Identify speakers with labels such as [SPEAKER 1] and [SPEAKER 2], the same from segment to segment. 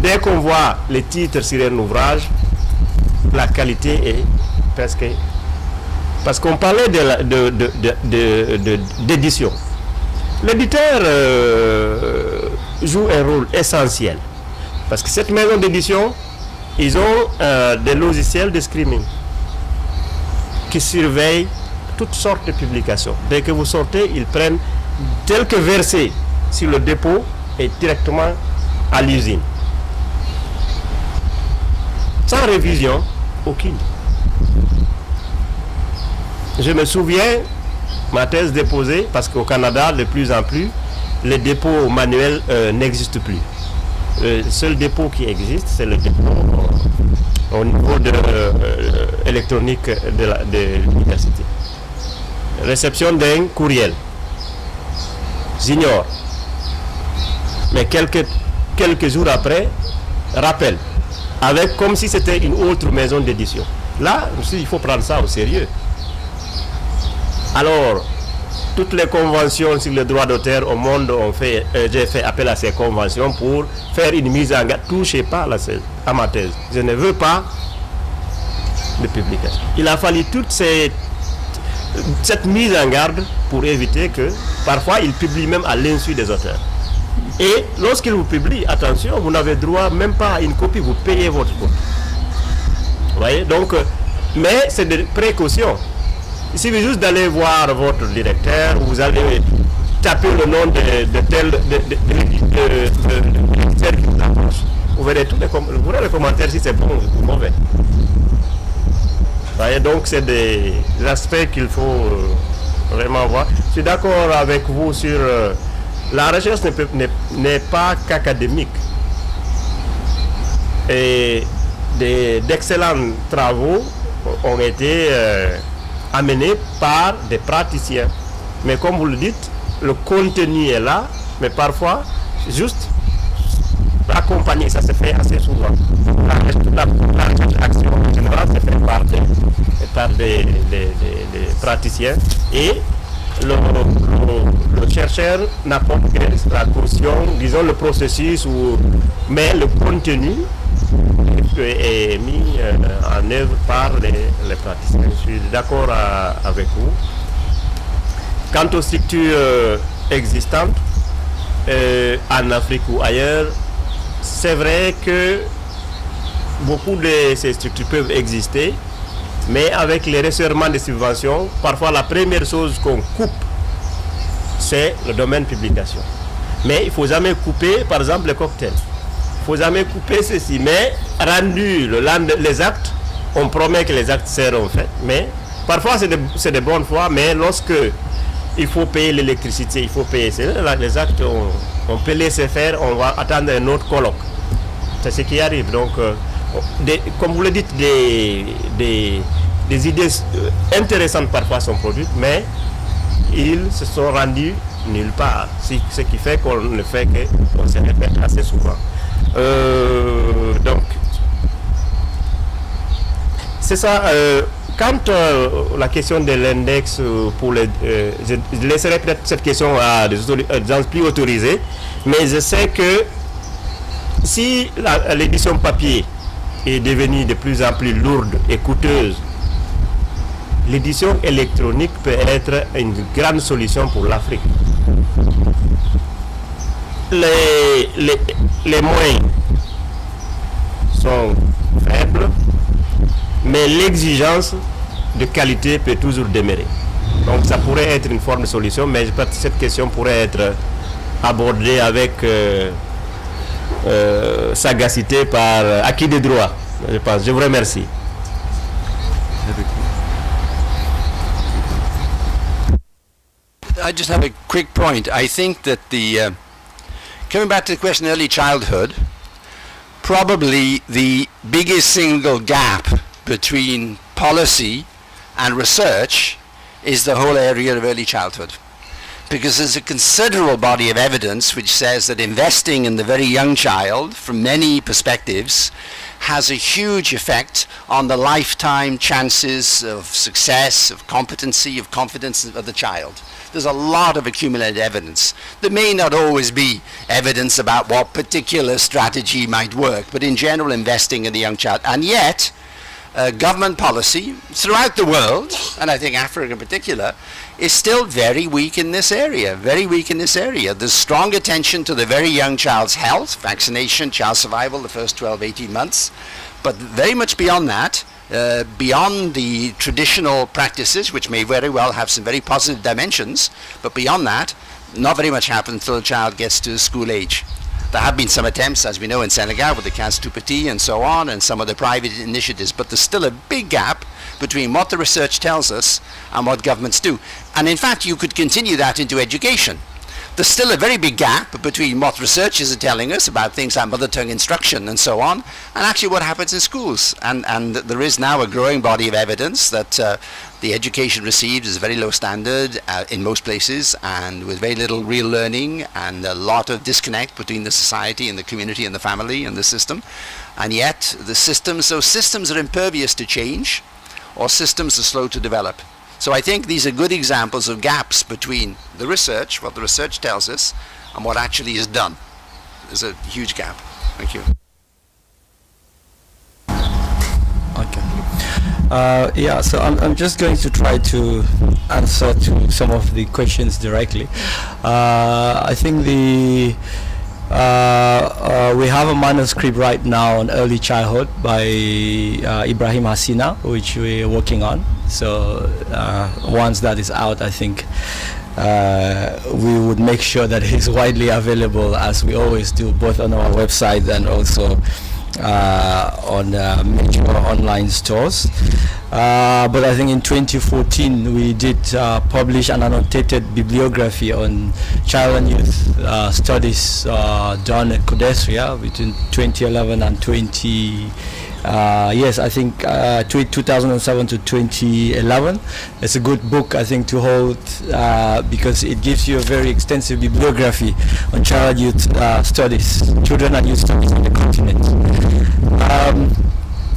[SPEAKER 1] dès qu'on voit les titres sur un ouvrage, la qualité est presque... Parce qu'on parlait d'édition. L'éditeur joue un rôle essentiel. Parce que cette maison d'édition, ils ont des logiciels de streaming qui surveillent toutes sortes de publications. Dès que vous sortez, ils prennent tel que versé sur le dépôt et directement à l'usine. Sans révision aucune. Je me souviens, ma thèse déposée, parce qu'au Canada, de plus en plus, les dépôts manuels n'existent plus. Le seul dépôt qui existe, c'est le dépôt au niveau de électronique de l'université. Réception d'un courriel. J'ignore. Mais quelques jours après, rappel. Avec comme si c'était une autre maison d'édition. Là, il faut prendre ça au sérieux. Alors, toutes les conventions sur le droit d'auteur au monde ont fait, j'ai fait appel à ces conventions pour faire une mise en garde. Touchez pas à ma thèse. Je ne veux pas de publication. Il a fallu toute cette mise en garde pour éviter que, parfois, ils publient même à l'insu des auteurs. Et lorsqu'ils vous publient, attention, vous n'avez droit même pas à une copie, vous payez votre copie. Vous voyez, donc, mais c'est des précautions. Il suffit juste d'aller voir votre directeur, vous allez taper le nom de tel l'éditeur qui vous approche. Vous verrez les commentaires si c'est bon ou mauvais. Vous voyez, donc c'est des aspects qu'il faut vraiment voir. Je suis d'accord avec vous sur la recherche n'est pas qu'académique. Et d'excellents travaux ont été amenés par des praticiens. Mais comme vous le dites, le contenu est là, mais parfois, juste accompagner, ça se fait assez souvent. La recherche-action en général se fait par des praticiens et le chercheur n'apporte que la caution, disons le processus, mais le contenu est mis en œuvre par les praticiens. Je suis d'accord avec vous. Quant aux structures existantes, en Afrique ou ailleurs, c'est vrai que beaucoup de ces structures peuvent exister, mais avec les resserrements des subventions, parfois la première chose qu'on coupe, c'est le domaine publication. Mais il ne faut jamais couper, par exemple, les cocktails. Il ne faut jamais couper ceci. Mais rendu les actes, on promet que les actes seront faits. Mais parfois, c'est de bonne foi, mais lorsque il faut payer l'électricité, il faut payer les actes, on peut laisser faire, on va attendre un autre colloque. C'est ce qui arrive. Donc, comme vous le dites, des idées intéressantes parfois sont produites, mais ils se sont rendus nulle part. Ce qui fait qu'on ne fait qu'on se répète assez souvent. Donc, c'est ça. Quant à la question de l'index, je laisserai peut-être cette question à des gens plus autorisés, mais je sais que si l'édition papier est devenue de plus en plus lourde et coûteuse, l'édition électronique peut être une grande solution pour l'Afrique. Les moyens sont faibles, mais l'exigence de qualité peut toujours demeurer. Donc ça pourrait être une forme de solution, mais je pense que cette question pourrait être abordée avec sagacité par acquis des droits. Je pense. Je vous remercie.
[SPEAKER 2] I just have a quick point. I think that coming back to the question of early childhood, probably the biggest single gap between policy and research is the whole area of early childhood. Because there's a considerable body of evidence which says that investing in the very young child, from many perspectives, has a huge effect on the lifetime chances of success, of competency, of confidence of the child. There's a lot of accumulated evidence. There may not always be evidence about what particular strategy might work, but in general, investing in the young child. And yet, government policy throughout the world, and I think Africa in particular, is still very weak in this area, very weak in this area. There's strong attention to the very young child's health, vaccination, child survival, the first 12, 18 months, but very much beyond that, beyond the traditional practices, which may very well have some very positive dimensions, but beyond that, not very much happens until the child gets to school age. There have been some attempts, as we know, in Senegal with the Cas Tout Petit and so on, and some of the private initiatives, but there's still a big gap between what the research tells us and what governments do. And in fact, you could continue that into education. There's still a very big gap between what researchers are telling us about things like mother tongue instruction and so on, and actually what happens in schools. And there is now a growing body of evidence that the education received is very low standard in most places, and with very little real learning, and a lot of disconnect between the society and the community and the family and the system. And yet the systems are impervious to change, or systems are slow to develop. So I think these are good examples of gaps between the research, what the research tells us, and what actually is done. There's a huge gap. Thank you.
[SPEAKER 3] Okay. Yeah, so I'm just going to try to answer to some of the questions directly. I think we have a manuscript right now on early childhood by Ibrahim Hassina, which we're working on. So once that is out, I think we would make sure that it's widely available, as we always do, both on our website and also on major online stores. But I think in 2014 we did publish an annotated bibliography on child and youth studies done at CODESRIA between 2011 and 2007 to 2011. It's a good book, I think, to hold because it gives you a very extensive bibliography on child and youth studies, children and youth studies on the continent.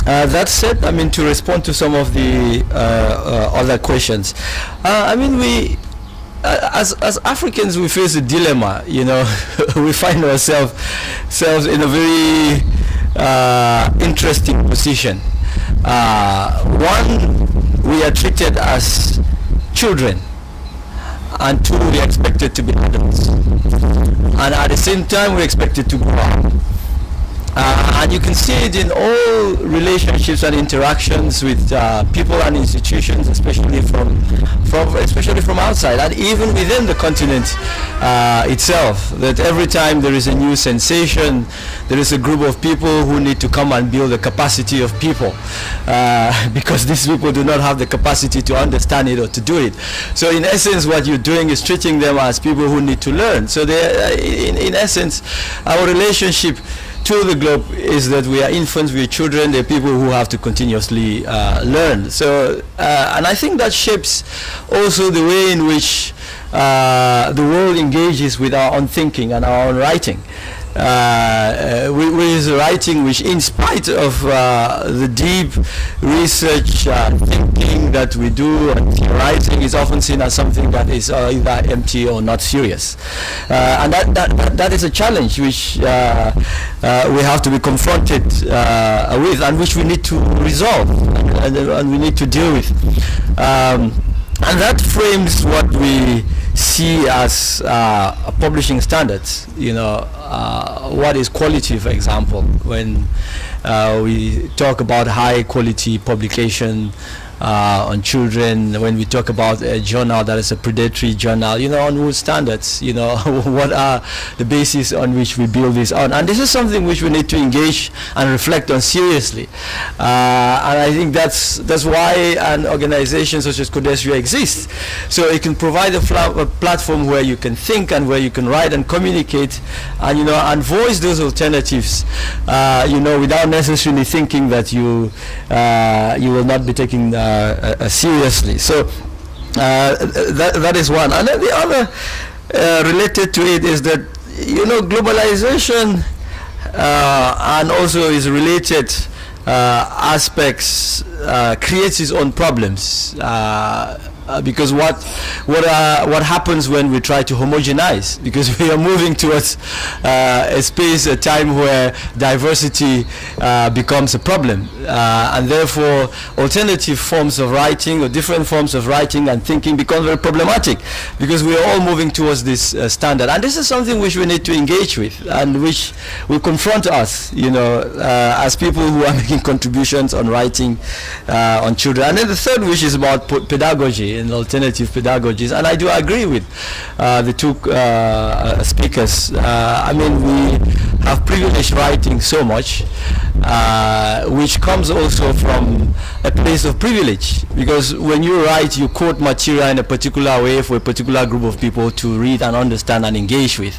[SPEAKER 3] That said, I mean, to respond to some of the other questions, I mean, we as Africans, we face a dilemma. You know, we find ourselves in a very interesting position. One, we are treated as children, and two, we are expected to be adults, and at the same time, we're expected to grow up. And you can see it in all relationships and interactions with people and institutions, especially from outside, and even within the continent itself. That every time there is a new sensation, there is a group of people who need to come and build the capacity of people, because these people do not have the capacity to understand it or to do it. So in essence, what you're doing is treating them as people who need to learn. So in essence, our relationship to the globe is that we are infants, we are children, they're people who have to continuously learn. So, and I think that shapes also the way in which the world engages with our own thinking and our own writing. With writing which, in spite of the deep research thinking that we do, and writing is often seen as something that is either empty or not serious, and that is a challenge which we have to be confronted with, and which we need to resolve, and we need to deal with, and that frames what we see as publishing standards. You know, what is quality, for example, when we talk about high quality publication on children, when we talk about a journal that is a predatory journal, you know, on what standards, you know, what are the basis on which we build this on? And this is something which we need to engage and reflect on seriously. And I think that's why an organization such as CODESRIA exists. So it can provide a platform where you can think and where you can write and communicate, and, you know, and voice those alternatives, you know, without necessarily thinking that you will not be taking seriously. So that is one. And then the other related to it is that, you know, globalization and also is related aspects creates its own problems. Because what happens when we try to homogenize? Because we are moving towards a space, a time where diversity becomes a problem, and therefore alternative forms of writing or different forms of writing and thinking become very problematic, because we are all moving towards this standard. And this is something which we need to engage with, and which will confront us, as people who are making contributions on writing on children. And then the third, which is about pedagogy and alternative pedagogies, and I do agree with the two speakers. We have privileged writing so much, which comes also from a place of privilege, because when you write, you quote material in a particular way for a particular group of people to read and understand and engage with,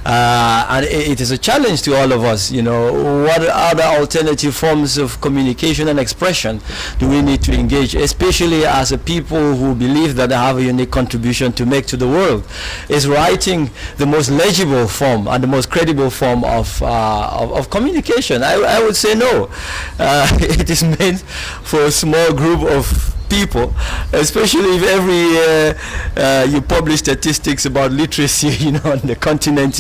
[SPEAKER 3] and it is a challenge to all of us. What other alternative forms of communication and expression do we need to engage, especially as a people who believe that they have a unique contribution to make to the world? Is writing the most legible form and the most credible form of communication? I would say no. It is meant for a small group of people, especially if every year you publish statistics about literacy, on the continent,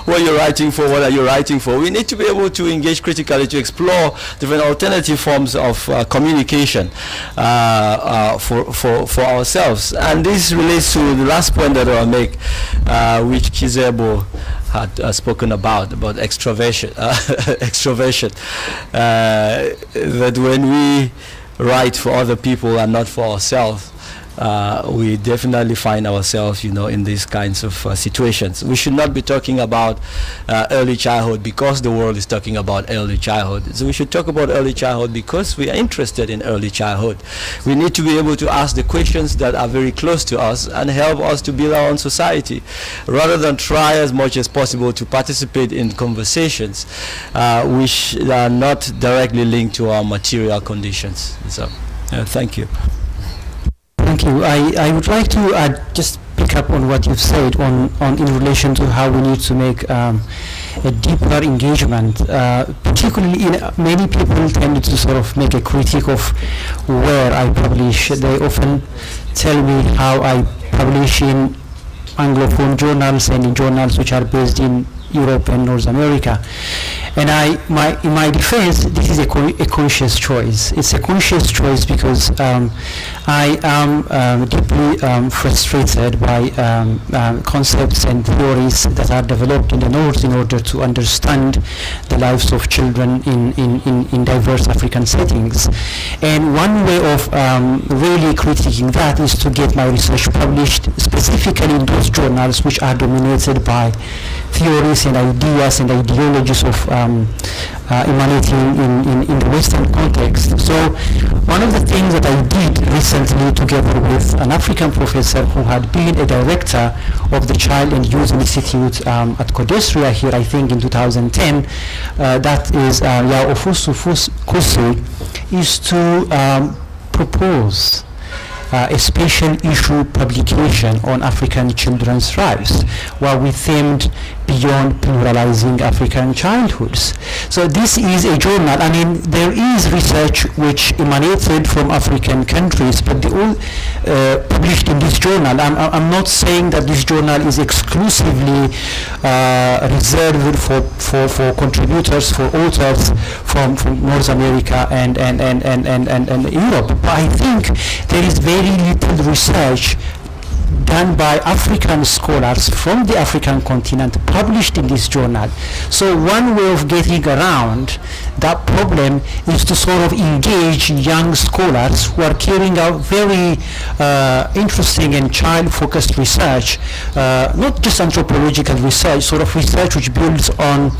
[SPEAKER 3] what you're writing for, what are you writing for. We need to be able to engage critically, to explore different alternative forms of communication for ourselves. And this relates to the last point that I'll make, which Kizebo had spoken about extroversion. That when we write for other people and not for ourselves, we definitely find ourselves, in these kinds of situations. We should not be talking about early childhood because the world is talking about early childhood. So we should talk about early childhood because we are interested in early childhood. We need to be able to ask the questions that are very close to us and help us to build our own society, rather than try as much as possible to participate in conversations which are not directly linked to our material conditions. So, thank you.
[SPEAKER 4] Thank you. I would like to just pick up on what you've said on in relation to how we need to make a deeper engagement. Particularly, many people tend to sort of make a critique of where I publish. They often tell me how I publish in Anglophone journals and in journals which are based in Europe and North America. And in my defense, this is a conscious choice. It's a conscious choice because I am deeply frustrated by concepts and theories that are developed in the North in order to understand the lives of children in diverse African settings. And one way of really critiquing that is to get my research published specifically in those journals which are dominated by theories and ideas and ideologies of emanating in the Western context. So one of the things that I did recently, together with an African professor who had been a director of the Child and Youth Institute at CODESRIA here, I think in 2010, that is Yaofusu Kusu, is to propose a special issue publication on African children's rights, where we themed beyond pluralizing African childhoods. So this is a journal. I mean, there is research which emanated from African countries, but they all published in this journal. I'm not saying that this journal is exclusively reserved for contributors, for authors from North America and Europe. But I think there is very little research done by African scholars from the African continent published in this journal. So one way of getting around that problem is to sort of engage young scholars who are carrying out very interesting and child-focused research, not just anthropological research, sort of research which builds on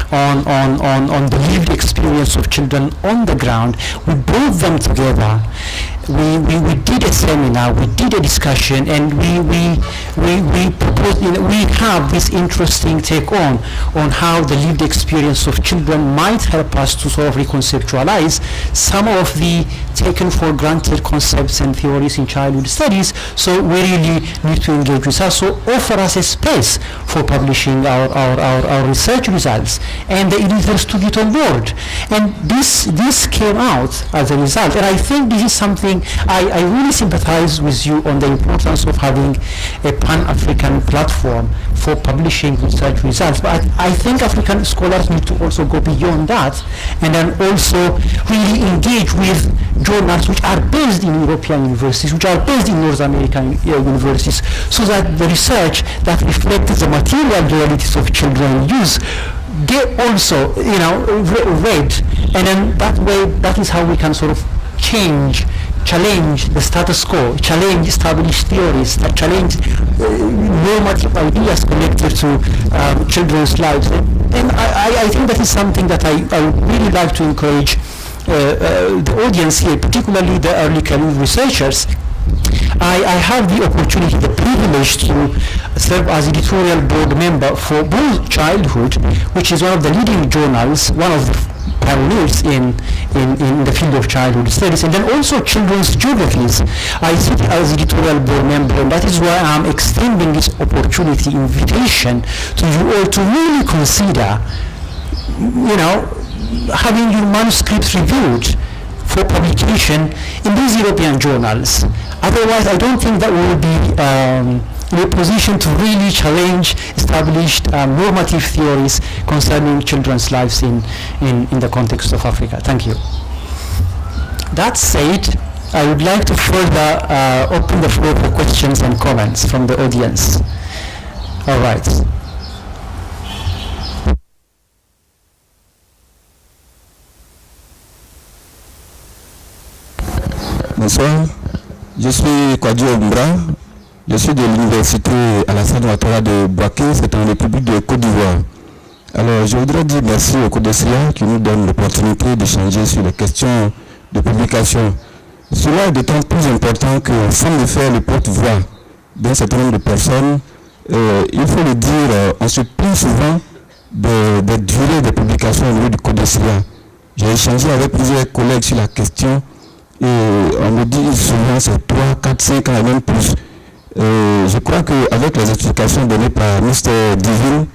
[SPEAKER 4] the lived experience of children on the ground. We brought them together we did a seminar, we did a discussion, and we proposed, we have this interesting take on how the lived experience of children might help us to sort of reconceptualize some of the taken for granted concepts and theories in childhood studies. So we really need to engage with us, so offer us a space for publishing our research results, and the editors took it on board, and this came out as a result. And I think this is something I really sympathize with you on the importance of having a pan-African platform for publishing research results, but I think African scholars need to also go beyond that, and then also really engage with journals which are based in European universities, which are based in North American universities, so that the research that reflects the material realities of children use get also read, and then that way, that is how we can sort of challenge the status quo, challenge established theories, that challenge normative ideas connected to children's lives. And I think that is something that I would really like to encourage the audience here, particularly the early career researchers. I have the opportunity, the privilege to serve as editorial board member for both Childhood, which is one of the leading journals, one of the pioneers in the field of childhood studies, and then also Children's Geographies. I sit as editorial board member, and that is why I'm extending this opportunity, invitation to you all to really consider, having your manuscripts reviewed for publication in these European journals. Otherwise, I don't think that we will be in a position to really challenge established normative theories concerning children's lives in the context of Africa. Thank you. That said, I would like to further open the floor for questions and comments from the audience. All right.
[SPEAKER 5] Bonsoir, je suis Kwadio Mbra, je suis de l'université Alassane Ouattara de Bouaké, c'est en République de Côte d'Ivoire. Alors je voudrais dire merci au CODESRIA qui nous donne l'opportunité d'échanger sur les questions de publication. Cela est d'autant plus important que, sans me faire le porte-voix d'un certain nombre de personnes, il faut le dire, on se plaint souvent des durées de publication au niveau du CODESRIA. J'ai échangé avec plusieurs collègues sur la question. Et on me dit souvent c'est 3, 4, 5 ans et même plus. Je crois qu'avec les explications données par Mr. Divine,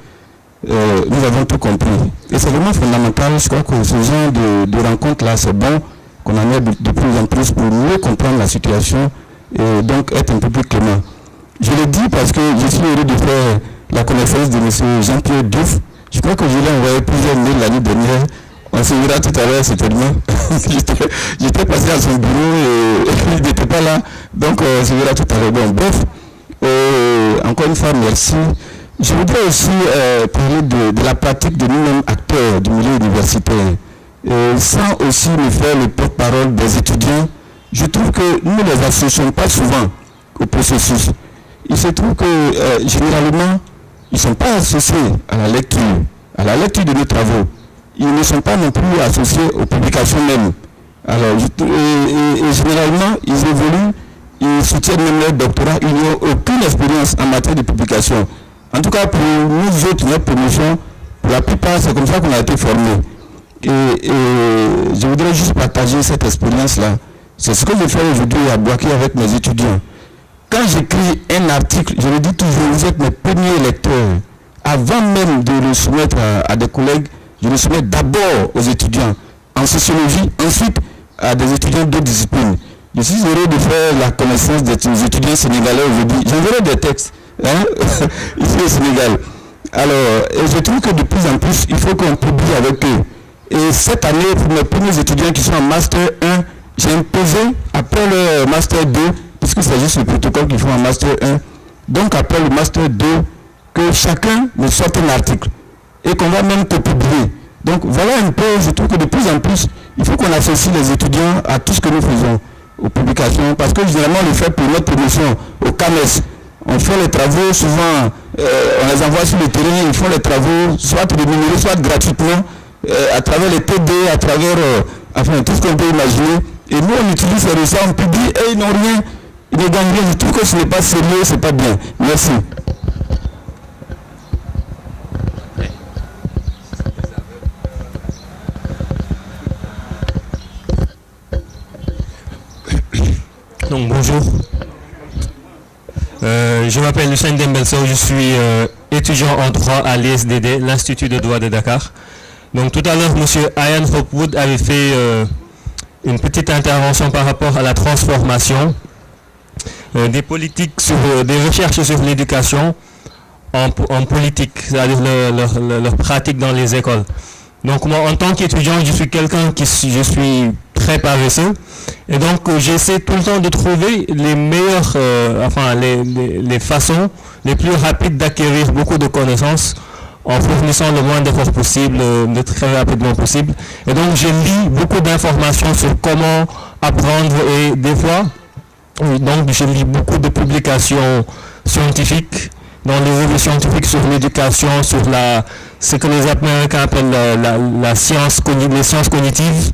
[SPEAKER 5] nous avons tout compris. Et c'est vraiment fondamental, je crois que ce genre de rencontre-là, c'est bon qu'on en ait de plus en plus pour mieux comprendre la situation et donc être un peu plus clément. Je le dis parce que je suis heureux de faire la connaissance de M. Jean-Pierre Diouf. Je crois que je l'ai envoyé plusieurs mails l'année dernière. On se verra tout à l'heure, certainement. J'étais passé à son bureau et il n'était pas là. Donc, on se verra tout à l'heure. Bon, bref, encore une fois, merci. Je voudrais aussi parler de la pratique de nous-mêmes acteurs du milieu universitaire. Sans aussi me faire le porte-parole des étudiants, je trouve que nous ne les associons pas souvent au processus. Il se trouve que, généralement, ils ne sont pas associés à la lecture de nos travaux. Ils ne sont pas non plus associés aux publications mêmes. Alors, et généralement, ils évoluent, ils soutiennent même leur doctorat, ils n'ont aucune expérience en matière de publication. En tout cas, pour nous autres, notre promotion, pour la plupart, c'est comme ça qu'on a été formés. Et je voudrais juste partager cette expérience-là. C'est ce que je fais aujourd'hui à Bouaké avec mes étudiants. Quand j'écris un article, je le dis toujours, vous êtes mes premiers lecteurs. Avant même de le soumettre à des collègues, je le soumets d'abord aux étudiants en sociologie, ensuite à des étudiants d'autres disciplines. Je suis heureux de faire la connaissance des étudiants sénégalais aujourd'hui. J'enverrai des textes ici au Sénégal. Alors, et je trouve que de plus en plus, il faut qu'on publie avec eux. Et cette année, pour mes premiers étudiants qui sont en Master 1, j'ai imposé, après le Master 2, puisque c'est juste le protocole qu'ils font en Master 1, donc après le Master 2, que chacun me sorte un article. Et qu'on va même publier. Donc voilà un peu, je trouve que de plus en plus, il faut qu'on associe les étudiants à tout ce que nous faisons, aux publications, parce que généralement on le fait pour notre promotion, au CAMES. On fait les travaux, souvent on les envoie sur le terrain, ils font les travaux, soit rémunérés, soit gratuitement, à travers les TD, à travers enfin, tout ce qu'on peut imaginer. Et nous, on utilise ces récits, on publie et ils n'ont rien. Ils ne gagnent rien. Je trouve que ce n'est pas sérieux, ce n'est pas bien. Merci.
[SPEAKER 6] Donc bonjour, je m'appelle Lucien Dembelso, je suis étudiant en droit à l'ISDD, l'Institut de droit de Dakar. Donc tout à l'heure, M. Ian Hopwood avait fait une petite intervention par rapport à la transformation des politiques, des recherches sur l'éducation en politique, c'est-à-dire leur pratique dans les écoles. Donc moi, en tant qu'étudiant, je suis quelqu'un je suis très paresseux, et donc j'essaie tout le temps de trouver les meilleures, les façons les plus rapides d'acquérir beaucoup de connaissances en fournissant le moins d'efforts possible, le très rapidement possible. Et donc je lis beaucoup d'informations sur comment apprendre, et des fois, donc je lis beaucoup de publications scientifiques dans les revues scientifiques sur l'éducation, sur ce que les Américains appellent les sciences cognitives.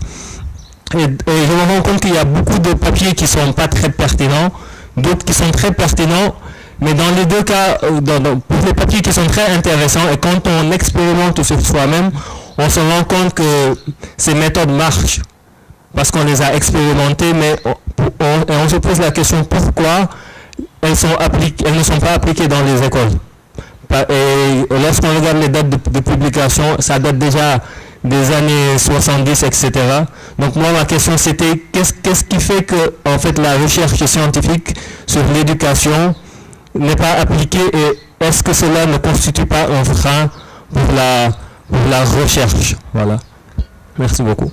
[SPEAKER 6] Et je me rends compte qu'il y a beaucoup de papiers qui ne sont pas très pertinents, d'autres qui sont très pertinents, mais dans les deux cas, pour les papiers qui sont très intéressants, et quand on expérimente sur soi-même, on se rend compte que ces méthodes marchent, parce qu'on les a expérimentées, mais on se pose la question pourquoi elles ne sont pas appliquées dans les écoles. Et lorsqu'on regarde les dates de publication, ça date déjà des années 70, etc. Donc moi, ma question c'était qu'est-ce qui fait que en fait la recherche scientifique sur l'éducation n'est pas appliquée, et est-ce que cela ne constitue pas un frein pour la recherche? Voilà. Merci beaucoup.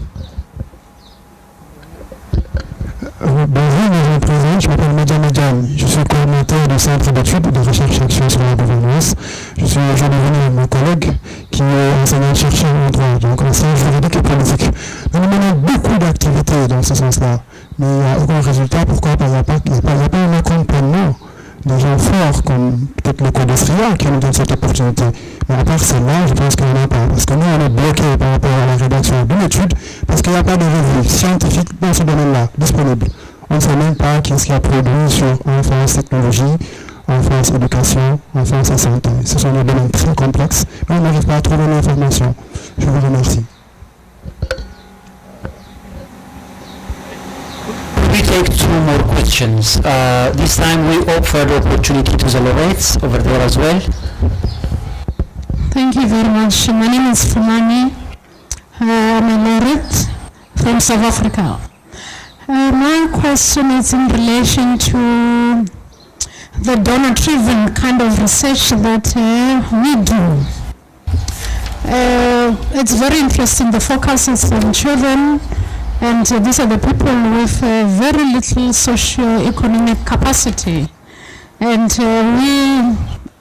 [SPEAKER 7] Bonjour, Madame la Présidente, je m'appelle Median. Je suis coordinateur du Centre d'études de recherche et action sur la gouvernance. Je suis aujourd'hui venu avec mon collègue qui est enseignant-chercheur en droit, donc en sciences juridiques et politiques. Nous menons beaucoup d'activités dans ce sens-là, mais il n'y a aucun résultat. Pourquoi? Parce qu'il n'y a pas un accompagnement des gens forts comme peut-être le CODESRIA qui nous donne cette opportunité. Mais à part celle-là, je pense qu'il n'y en a pas. Parce que nous, on est bloqué par rapport à la rédaction d'une étude parce qu'il n'y a pas de revue scientifique dans ce domaine-là disponible. On ne sait même pas qu'est-ce qu'il y a produit sur enfance, technologie, enfance, éducation, enfance et santé. Ce sont des domaines très complexes, mais on n'arrive pas à trouver l'information. Je vous remercie.
[SPEAKER 4] We take two more questions. This time we offer the opportunity to the laureates over there as well.
[SPEAKER 8] Thank you very much. My name is Fumani. I'm a laureate from South Africa. My question is in relation to the donor-driven kind of research that we do. It's very interesting. The focus is on children, and these are the people with very little socio-economic capacity. And we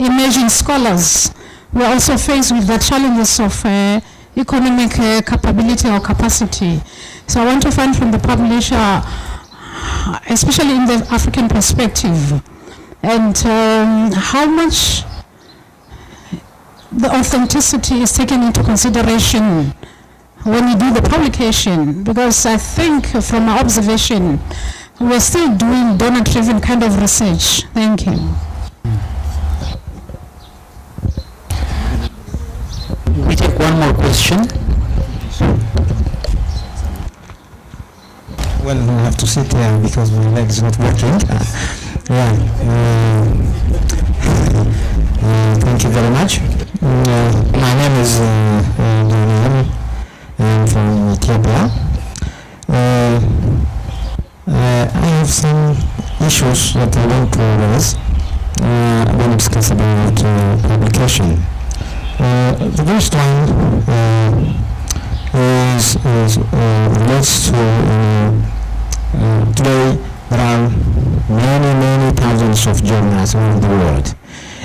[SPEAKER 8] emerging scholars, we are also faced with the challenges of economic capability or capacity. So I want to find from the publisher, especially in the African perspective, and how much the authenticity is taken into consideration when you do the publication, because I think from my observation, we're still doing donor-driven kind of research. Thank you.
[SPEAKER 4] We take one more question.
[SPEAKER 7] Well, we have to sit here because my leg is not working. Thank you very much. My name is Daniel. I'm from Ethiopia. I have some issues that I want to raise when we discuss about publication. The first one relates to today there are many thousands of journals around the world.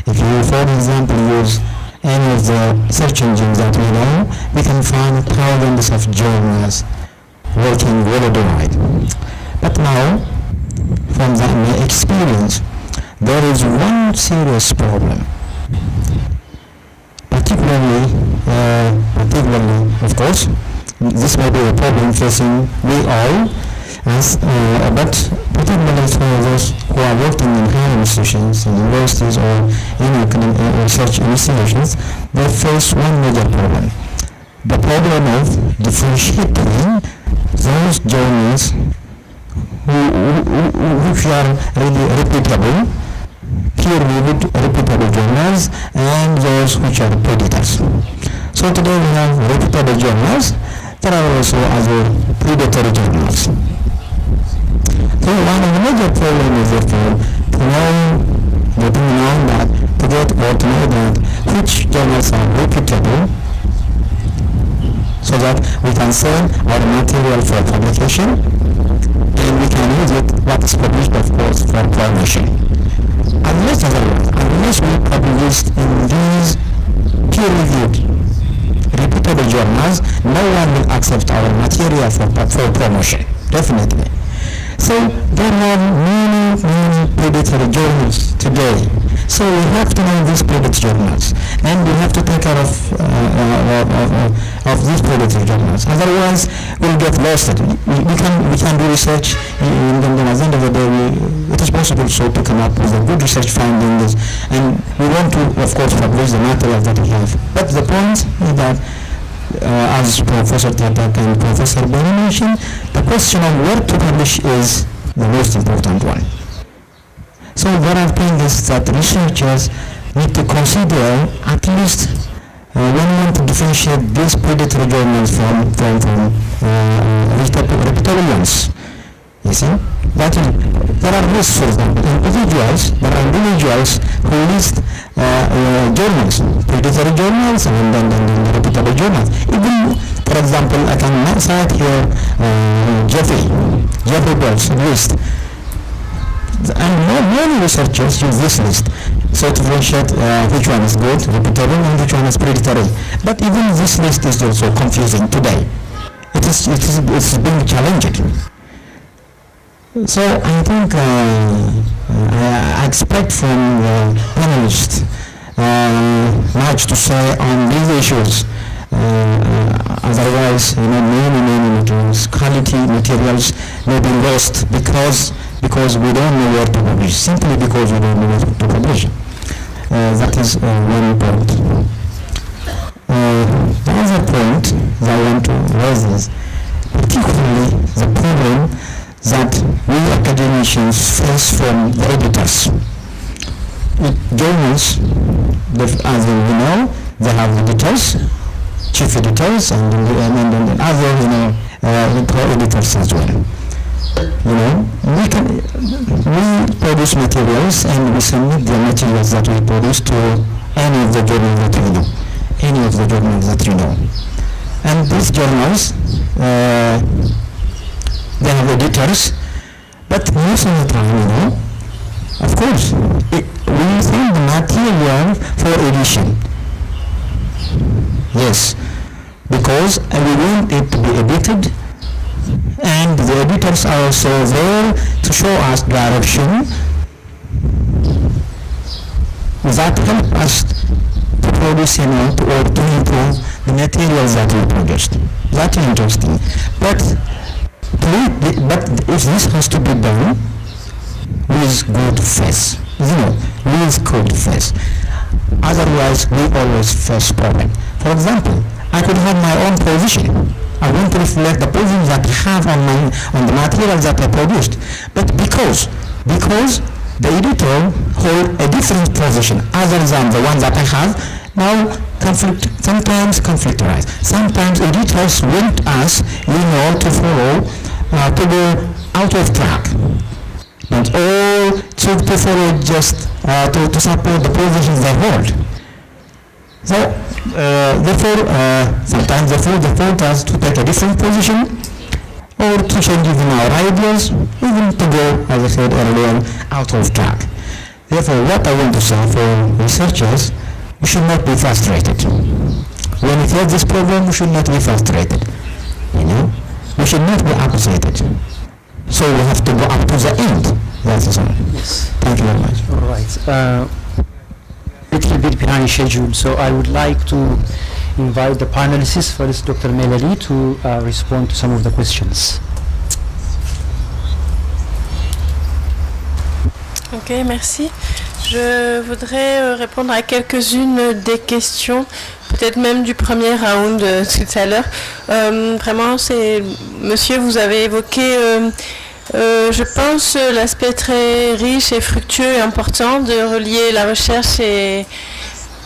[SPEAKER 7] If you, for example, use any of the search engines that we know, we can find thousands of journals working worldwide. But now, from my experience, there is one serious problem. Particularly, of course, this may be a problem facing we all, But particularly for those who are working in higher institutions, in universities or in academic research institutions, they face one major problem. The problem of differentiating those journals which are really reputable, peer-reviewed reputable journals, and those which are predators. So today we have reputable journals. There are also other predatory journals. So one of the major problems is therefore to know that which journals are reputable, so that we can send our material for publication, and we can use it, what is published, of course, for promotion. Unless we publish in these peer-reviewed, reputable journals, no one will accept our material for promotion, definitely. So there are many predatory journals today. So we have to know these predatory journals, and we have to take care of these predatory journals. Otherwise, we'll get lost. We can do research, and then at the end of the day, it is possible so to come up with a good research findings, and we want to, of course, publish the material that we have. But the point is that, as Professor Tatak and Professor Beni mentioned, the question of where to publish is the most important one. So what I think is that researchers need to consider at least when we want to differentiate these predatory journals from reputable ones. You see? There are risks, for example, there are individuals who list journals, predatory journals, and then reputable journals. Even, for example, I can cite here Jeffrey Bell's list. And many researchers use this list so to differentiate which one is good, reputable, and which one is predatory. But even this list is also confusing today. It's being challenged. So I think I expect from the panelists much to say on these issues. Otherwise, many materials, quality materials may be lost because we don't know where to publish, simply because we don't know where to publish. That is one point. The other point that I want to raise is particularly the problem that we academicians face from the editors. Journals, as we know, they have editors, chief editors, and other co-editors as well. We produce materials and we submit the materials that we produce to any of the journals that you know. And these journals, they have editors, but most of the time, of course, we send the material for edition. Yes, because we want it to be edited, and the editors are also there to show us direction that help us to produce or to improve the materials that we produced. That's interesting. But if this has to be done with good faith, with good faith. Otherwise, we always face problem. For example, I could have my own position. I want to reflect the position that I have on the materials that I produced. But because the editor hold a different position other than the one that I have, now sometimes conflict arise. Sometimes editors want us, to follow, to go out of track. And all to follow just to support the positions they hold. So sometimes they force us to take a different position, or to change even our ideas, even to go, as I said earlier, out of track. Therefore, what I want to say for researchers, we should not be frustrated. When we face this problem, we should not be frustrated. We should not be opposited. So we have to go up to the end. That is all.
[SPEAKER 4] Yes.
[SPEAKER 7] Thank you very much.
[SPEAKER 4] All right. Little bit behind schedule, so I would like to invite the panelists, first Dr. Melali, to respond to some of the questions.
[SPEAKER 9] Ok, merci. Je voudrais répondre à quelques-unes des questions, peut-être même du premier round tout à l'heure. Vraiment, monsieur, vous avez évoqué, je pense, l'aspect très riche et fructueux et important de relier la recherche et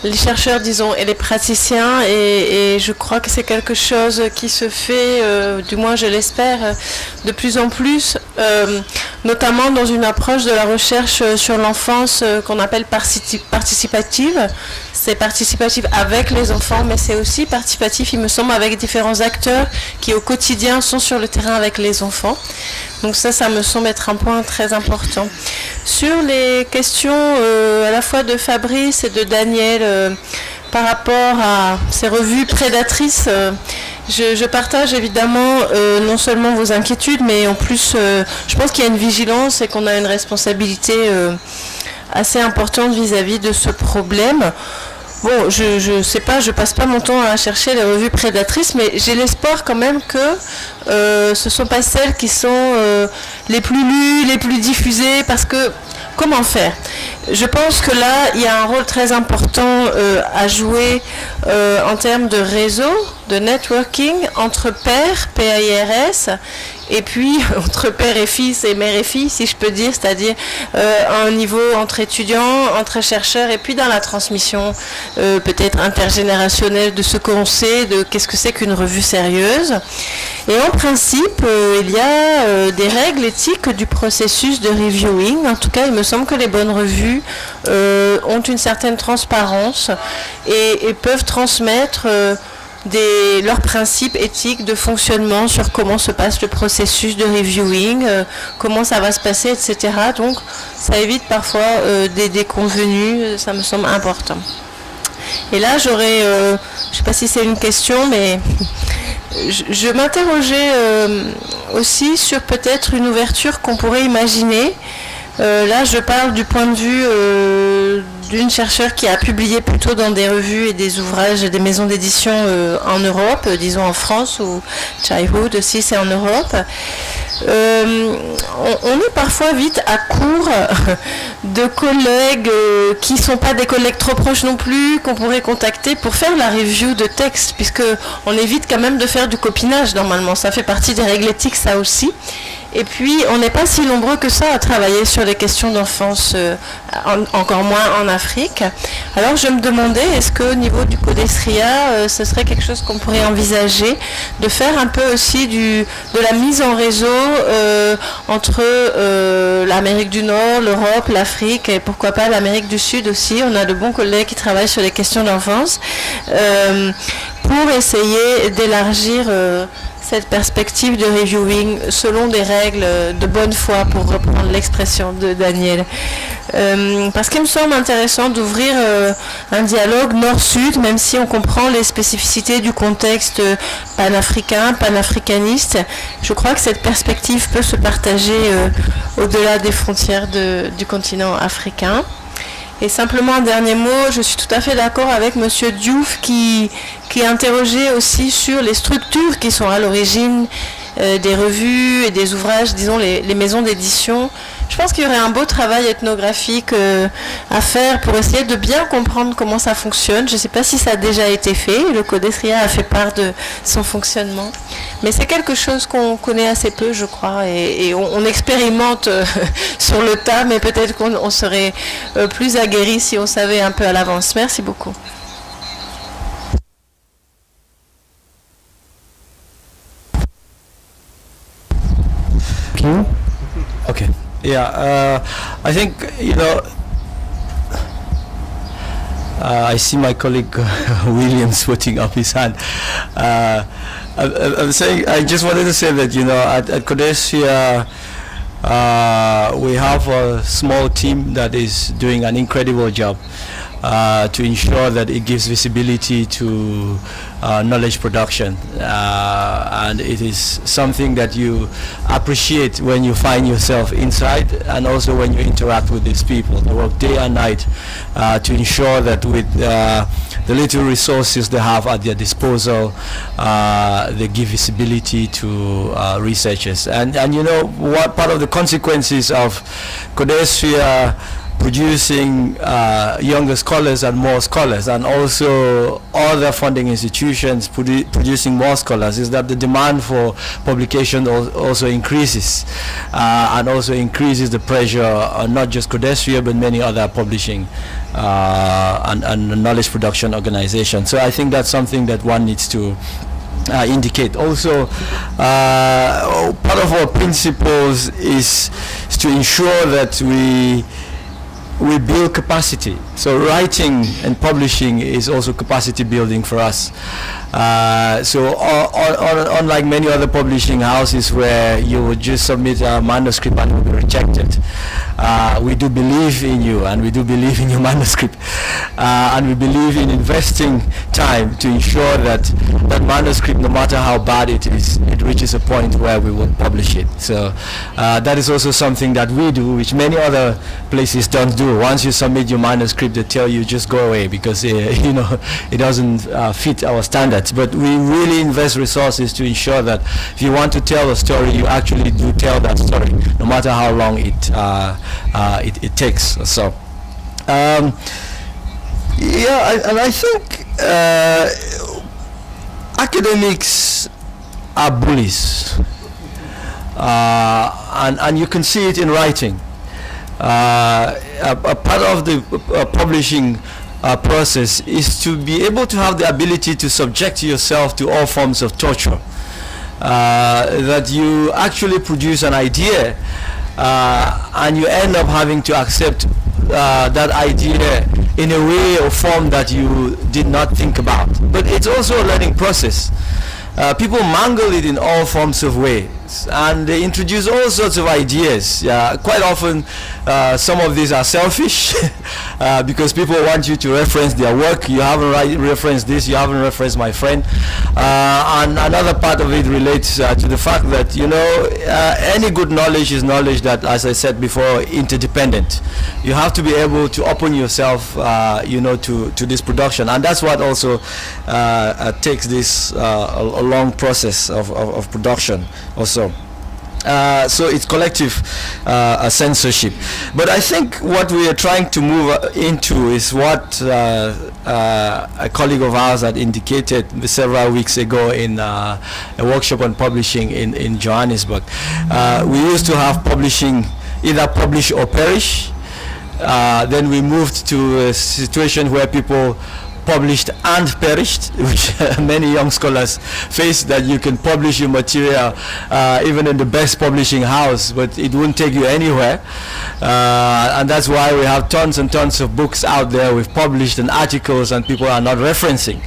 [SPEAKER 9] les chercheurs, disons, et les praticiens, et je crois que c'est quelque chose qui se fait, du moins je l'espère, de plus en plus, notamment dans une approche de la recherche sur l'enfance qu'on appelle participative. C'est participatif avec les enfants, mais c'est aussi participatif, il me semble, avec différents acteurs qui au quotidien sont sur le terrain avec les enfants. Donc ça me semble être un point très important. Sur les questions à la fois de Fabrice et de Daniel par rapport à ces revues prédatrices, je partage évidemment non seulement vos inquiétudes, mais en plus je pense qu'il y a une vigilance et qu'on a une responsabilité assez importante vis-à-vis de ce problème. Bon, je sais pas, je passe pas mon temps à chercher les revues prédatrices, mais j'ai l'espoir quand même que ce sont pas celles qui sont les plus lues, les plus diffusées, parce que comment faire? Je pense que là, il y a un rôle très important à jouer en termes de réseau, de networking entre pairs, PAIRS, et puis entre père et fils et mère et fille, si je peux dire, c'est-à-dire à un niveau entre étudiants, entre chercheurs, et puis dans la transmission peut-être intergénérationnelle de ce qu'on sait, de qu'est-ce que c'est qu'une revue sérieuse. Et en principe, il y a des règles éthiques du processus de reviewing. En tout cas, il me semble que les bonnes revues ont une certaine transparence et peuvent transmettre leurs principes éthiques de fonctionnement sur comment se passe le processus de reviewing, comment ça va se passer, etc. Donc ça évite parfois des déconvenus, ça me semble important. Et là j'aurais, je ne sais pas si c'est une question, mais je m'interrogeais aussi sur peut-être une ouverture qu'on pourrait imaginer. Là je parle du point de vue d'une chercheure qui a publié plutôt dans des revues et des ouvrages et des maisons d'édition en Europe, disons en France, ou Childhood aussi c'est en Europe. On est parfois vite à court de collègues qui ne sont pas des collègues trop proches non plus, qu'on pourrait contacter pour faire la review de texte, puisque on évite quand même de faire du copinage normalement, ça fait partie des règles éthiques ça aussi. Et puis, on n'est pas si nombreux que ça à travailler sur les questions d'enfance, encore moins en Afrique. Alors, je me demandais, est-ce qu'au niveau du CODESRIA, ce serait quelque chose qu'on pourrait envisager, de faire un peu aussi de la mise en réseau entre l'Amérique du Nord, l'Europe, l'Afrique, et pourquoi pas l'Amérique du Sud aussi. On a de bons collègues qui travaillent sur les questions d'enfance, pour essayer d'élargir cette perspective de reviewing selon des règles de bonne foi, pour reprendre l'expression de Daniel. Parce qu'il me semble intéressant d'ouvrir un dialogue nord-sud, même si on comprend les spécificités du contexte panafricain, panafricaniste. Je crois que cette perspective peut se partager au-delà des frontières du continent africain. Et simplement un dernier mot, je suis tout à fait d'accord avec Monsieur Diouf qui interrogeait aussi sur les structures qui sont à l'origine des revues et des ouvrages, disons les maisons d'édition. Je pense qu'il y aurait un beau travail ethnographique à faire pour essayer de bien comprendre comment ça fonctionne. Je ne sais pas si ça a déjà été fait, le CODESRIA a fait part de son fonctionnement. Mais c'est quelque chose qu'on connaît assez peu, je crois, et on expérimente sur le tas, mais peut-être qu'on serait plus aguerri si on savait un peu à l'avance. Merci beaucoup.
[SPEAKER 3] Okay. Yeah, I think, I see my colleague Williams putting up his hand. I'm saying, I just wanted to say that, at CODESRIA, we have a small team that is doing an incredible job. to ensure that it gives visibility to knowledge production, and it is something that you appreciate when you find yourself inside, and also when you interact with these people. They work day and night to ensure that with the little resources they have at their disposal, they give visibility to researchers. And you know what, part of the consequences of CODESRIA producing younger scholars and more scholars, and also other funding institutions producing more scholars, is that the demand for publication also increases, and also increases the pressure on not just CODESRIA but many other publishing and knowledge production organizations. So I think that's something that one needs to indicate. Also, part of our principles is to ensure that we build capacity. So writing and publishing is also capacity building for us. So unlike many other publishing houses where you would just submit a manuscript and it will be rejected, we do believe in you, and we do believe in your manuscript, and we believe in investing time to ensure that that manuscript, no matter how bad it is, it reaches a point where we will publish it. So that is also something that we do, which many other places don't do. Once you submit your manuscript, they tell you just go away because you know, it doesn't fit our standards. But we really invest resources to ensure that if you want to tell a story, you actually do tell that story, no matter how long it takes. So yeah, and I think academics are bullies, and you can see it in writing. A part of the publishing process is to be able to have the ability to subject yourself to all forms of torture. That you actually produce an idea and you end up having to accept that idea in a way or form that you did not think about. But it's also a learning process. People mangle it in all forms of ways, and they introduce all sorts of ideas. Quite often some of these are selfish because people want you to reference their work. You haven't referenced this, you haven't referenced my friend. And another part of it relates to the fact that, you know, any good knowledge is knowledge that, as I said before, interdependent. You have to be able to open yourself you know, to this production, and that's what also takes this a long process of production also. So it's collective censorship. But I think what we are trying to move into is what a colleague of ours had indicated several weeks ago in a workshop on publishing in Johannesburg. We used to have publishing, either publish or perish. Then we moved to a situation where people published and perished, which many young scholars face, that you can publish your material even in the best publishing house, but it won't take you anywhere. And that's why we have tons and tons of books out there we've published and articles and people are not referencing.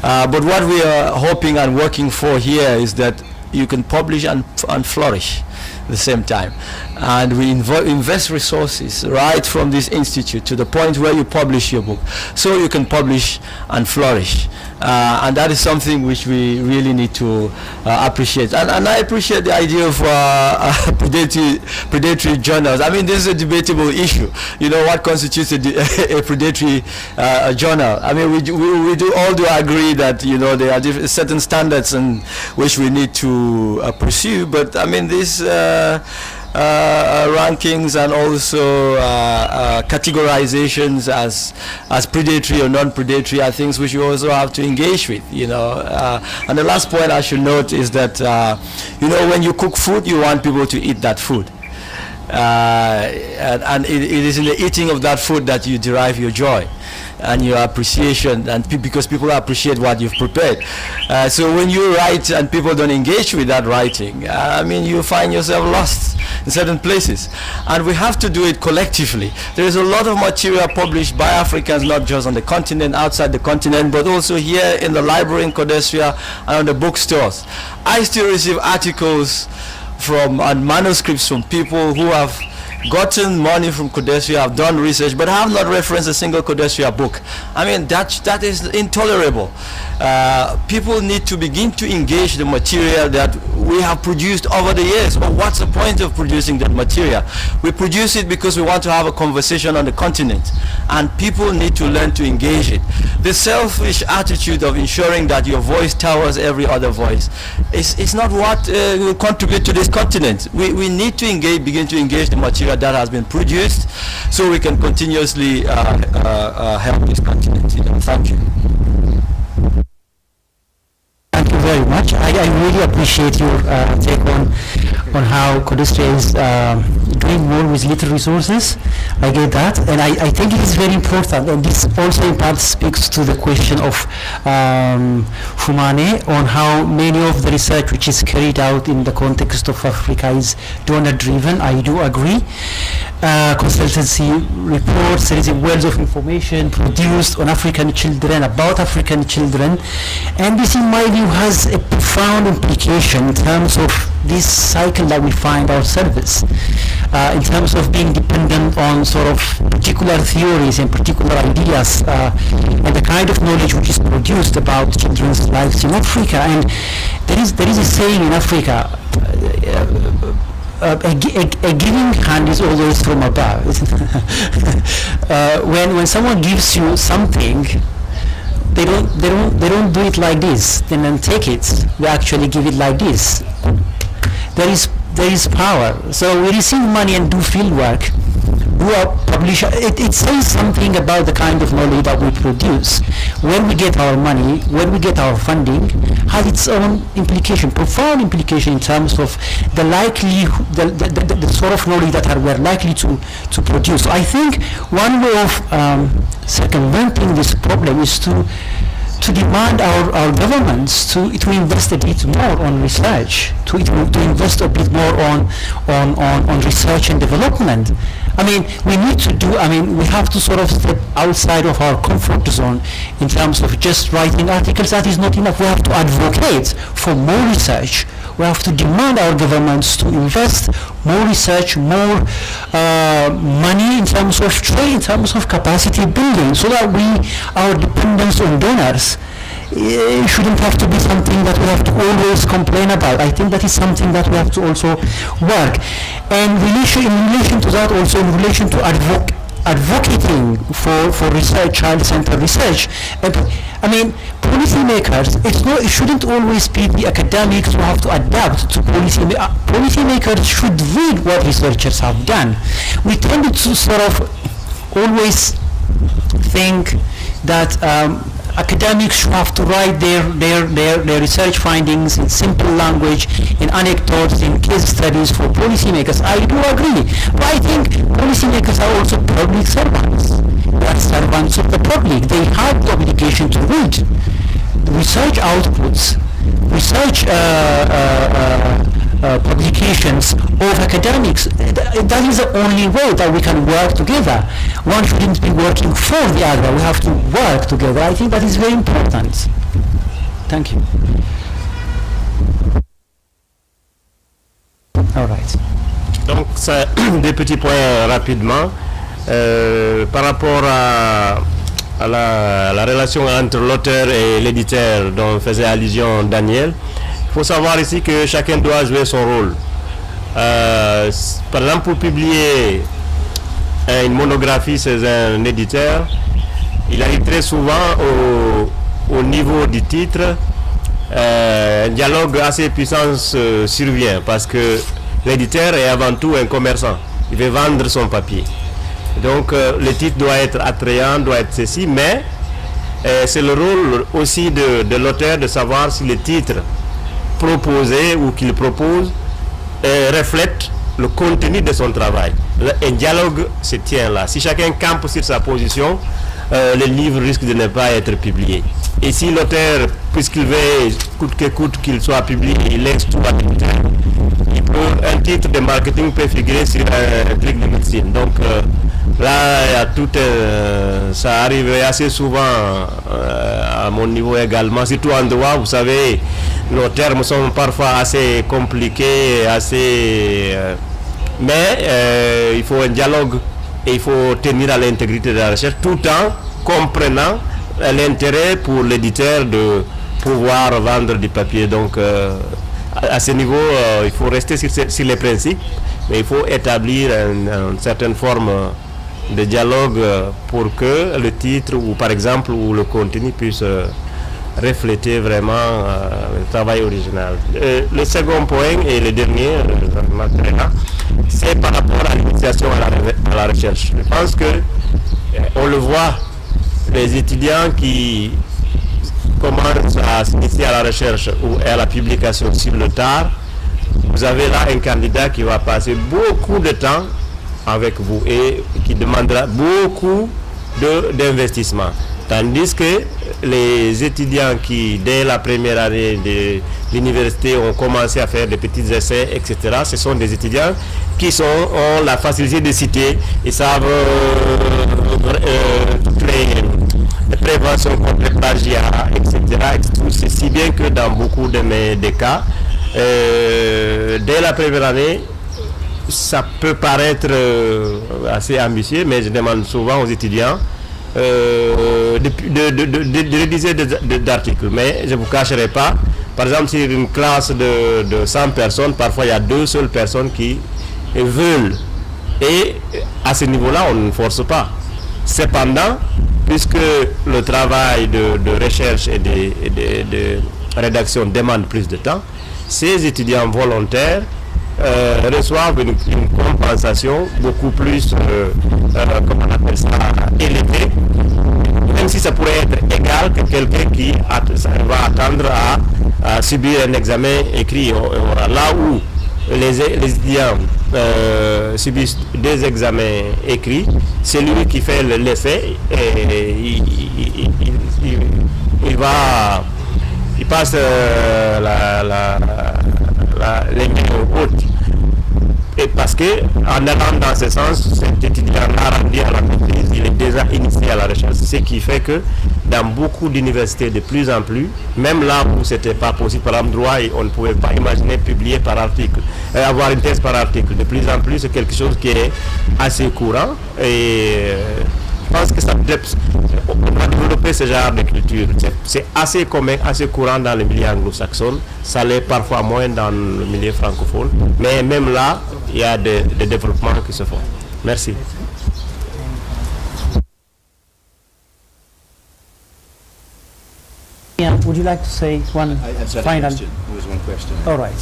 [SPEAKER 3] But what we are hoping and working for here is that you can publish and flourish at the same time. And we invest resources right from this institute to the point where you publish your book, so you can publish and flourish. And that is something which we really need to appreciate. And I appreciate the idea of predatory journals. I mean, this is a debatable issue. You know, what constitutes a predatory journal? I mean, we do all agree that, you know, there are certain standards in which we need to pursue. But I mean, these rankings and also categorizations as predatory or non-predatory are things which you also have to engage with, you know. And the last point I should note is that you know, when you cook food, you want people to eat that food, and it is in the eating of that food that you derive your joy and your appreciation, and because people appreciate what you've prepared. So when you write and people don't engage with that writing, I mean, you find yourself lost in certain places. And we have to do it collectively. There is a lot of material published by Africans, not just on the continent, outside the continent, but also here in the library in CODESRIA and on the bookstores. I still receive articles from and manuscripts from people who have gotten money from CODESRIA, I've done research, but I have not referenced a single CODESRIA book. I mean, that is intolerable. People need to begin to engage the material that we have produced over the years. But what's the point of producing that material? We produce it because we want to have a conversation on the continent, and people need to learn to engage it. The selfish attitude of ensuring that your voice towers every other voice is not what will contribute to this continent. We need to begin to engage the material that has been produced, so we can continuously help this continent. Thank you.
[SPEAKER 4] Thank you very much. I really appreciate your take on how CODESRIA is doing more with little resources. I get that, and I think it is very important, and this also in part speaks to the question of Fumane on how many of the research which is carried out in the context of Africa is donor-driven. I do agree. Consultancy reports, there is a wealth of information produced on African children, about African children, and this in my view has a profound implication in terms of this cycle that we find ourselves, in terms of being dependent on sort of particular theories and particular ideas, and the kind of knowledge which is produced about children's lives in Africa. And there is a saying in Africa, a giving hand is always from above. When someone gives you something, they don't do it like this, then take it. They actually give it like this. There is power. So we receive money and do field work. It says something about the kind of knowledge that we produce. When we get our money, when we get our funding, has its own implication, profound implication in terms of the the sort of knowledge that we're likely to produce. So I think one way of circumventing this problem is to demand our governments to invest a bit more on research, to invest a bit more on research and development. I mean, we have to sort of step outside of our comfort zone in terms of just writing articles. That is not enough. We have to advocate for more research. We have to demand our governments to invest more research, more money in terms of trade, in terms of capacity building, so that our dependence on donors shouldn't have to be something that we have to always complain about. I think that is something that we have to also work. And in relation to that, also in relation to advocating for research, child-centered research. I mean, policymakers, it shouldn't always be the academics who have to adapt to policy. Policymakers should read what researchers have done. We tend to sort of always think that academics should have to write their research findings in simple language, in anecdotes, in case studies for policymakers. I do agree, but I think policymakers are also public servants. They are servants of the public. They have the obligation to read research outputs, research publications of academics. That is the only way that we can work together. One shouldn't be working for the other. We have to work together. I think that is very important. Thank you. All right.
[SPEAKER 1] Donc, ça, des petits points rapidement. Par rapport à la relation entre l'auteur et l'éditeur dont faisait allusion Daniel, il faut savoir ici que chacun doit jouer son rôle. Par exemple, pour publier une monographie chez un éditeur, il arrive très souvent au niveau du titre, un dialogue assez puissant survient parce que l'éditeur est avant tout un commerçant. Il veut vendre son papier. Donc le titre doit être attrayant, doit être ceci, mais c'est le rôle aussi de l'auteur de savoir si le titre proposé ou qu'il propose reflète le contenu de son travail. Un dialogue se tient là. Si chacun campe sur sa position, le livre risque de ne pas être publié. Et si l'auteur, puisqu'il veut coûte que coûte qu'il soit publié, il laisse tout à l'éditeur, un titre de marketing peut figurer sur un truc de médecine. Donc là, il y a tout, ça arrive assez souvent à mon niveau également, surtout en droit. Vous savez, nos termes sont parfois assez compliqués, assez Mais il faut un dialogue et il faut tenir à l'intégrité de la recherche tout en comprenant l'intérêt pour l'éditeur de pouvoir vendre du papier. Donc à ce niveau, il faut rester sur les principes, mais il faut établir une certaine forme de dialogue pour que le titre ou par exemple ou le contenu puisse refléter vraiment le travail original. Le second point et le dernier, c'est par rapport à l'initiation à la recherche. Je pense que on le voit, les étudiants qui commencent à s'initier à la recherche ou à la publication sur le tard, vous avez là un candidat qui va passer beaucoup de temps avec vous et qui demandera beaucoup d'investissement. Tandis que les étudiants qui, dès la première année de l'université, ont commencé à faire des petits essais, etc., ce sont des étudiants qui ont la facilité de citer et savent toutes les préventions contre le plagiat, etc. C'est si bien que dans beaucoup des cas, dès la première année, ça peut paraître assez ambitieux, mais je demande souvent aux étudiants de rédiger des articles. Mais je ne vous cacherai pas, par exemple, sur une classe de 100 personnes, parfois il y a 2 seules personnes qui veulent. Et à ce niveau-là, on ne force pas. Cependant, puisque le travail de recherche et de rédaction demande plus de temps, ces étudiants volontaires reçoivent une compensation beaucoup plus, comment on appelle ça, élevée, même si ça pourrait être égal que quelqu'un qui va attendre à subir un examen écrit. Là où les étudiants subissent des examens écrits, c'est lui qui fait l'essai et il passe les mains hautes. Et parce que en allant dans ce sens, cet étudiant-là rendu à la maîtrise, il est déjà initié à la recherche. Ce qui fait que dans beaucoup d'universités, de plus en plus, même là où ce n'était pas possible, par exemple droit, on ne pouvait pas imaginer publier par article, avoir une thèse par article. De plus en plus, c'est quelque chose qui est assez courant. Et je pense que on va développer ce genre de culture. C'est assez commun, assez courant dans le milieu anglo-saxon. Ça l'est parfois moins dans le milieu francophone. Mais même là, il y a des développements qui se font. Merci.
[SPEAKER 4] Yeah, would you like to say one final?
[SPEAKER 2] There was one question.
[SPEAKER 4] All right.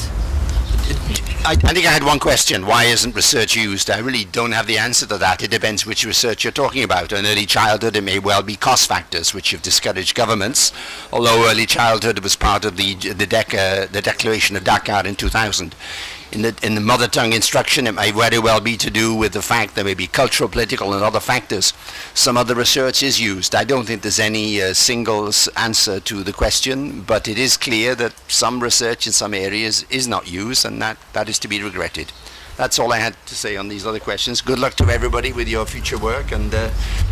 [SPEAKER 2] I think I had one question. Why isn't research used? I really don't have the answer to that. It depends which research you're talking about. In early childhood, it may well be cost factors, which have discouraged governments, although early childhood was part of the Declaration of Dakar in 2000. In the mother tongue instruction, it may very well be to do with the fact there may be cultural, political and other factors. Some other research is used. I don't think there's any single answer to the question, but it is clear that some research in some areas is not used, and that is to be regretted. That's all I had to say on these other questions. Good luck to everybody with your future work, and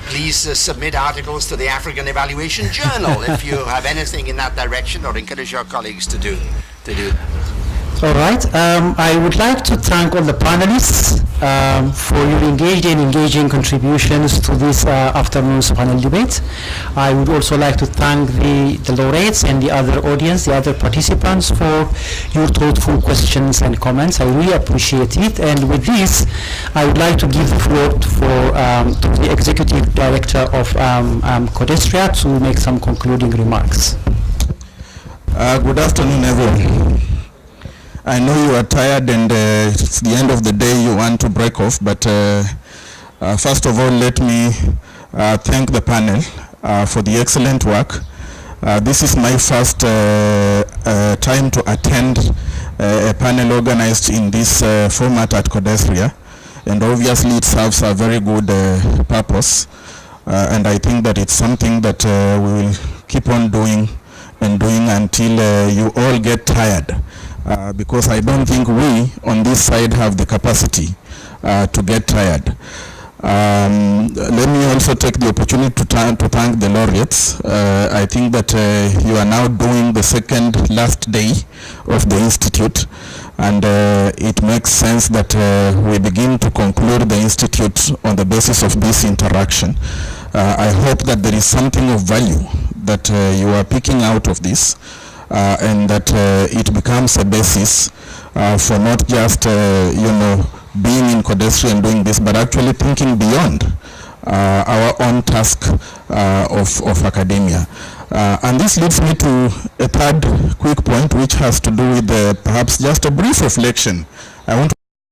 [SPEAKER 2] please submit articles to the African Evaluation Journal if you have anything in that direction, or encourage your colleagues to do that.
[SPEAKER 4] All right. I would like to thank all the panelists for your engaging contributions to this afternoon's panel debate. I would also like to thank the laureates and the other audience, the other participants, for your thoughtful questions and comments. I really appreciate it. And with this, I would like to give the floor to the Executive Director of CODESRIA to make some concluding remarks.
[SPEAKER 5] Good afternoon, everyone. I know you are tired and it's the end of the day, you want to break off, but first of all, let me thank the panel for the excellent work. This is my first time to attend a panel organized in this format at CODESRIA, and obviously it serves a very good purpose, and I think that it's something that we will keep on doing until you all get tired. Because I don't think we on this side have the capacity to get tired. Let me also take the opportunity to thank the laureates. I think that you are now doing the second last day of the Institute, and it makes sense that we begin to conclude the Institute on the basis of this interaction. I hope that there is something of value that you are picking out of this, and that it becomes a basis for not just, being in CODESRIA and doing this, but actually thinking beyond our own task of academia. And this leads me to a third quick point, which has to do with perhaps just a brief reflection. I want to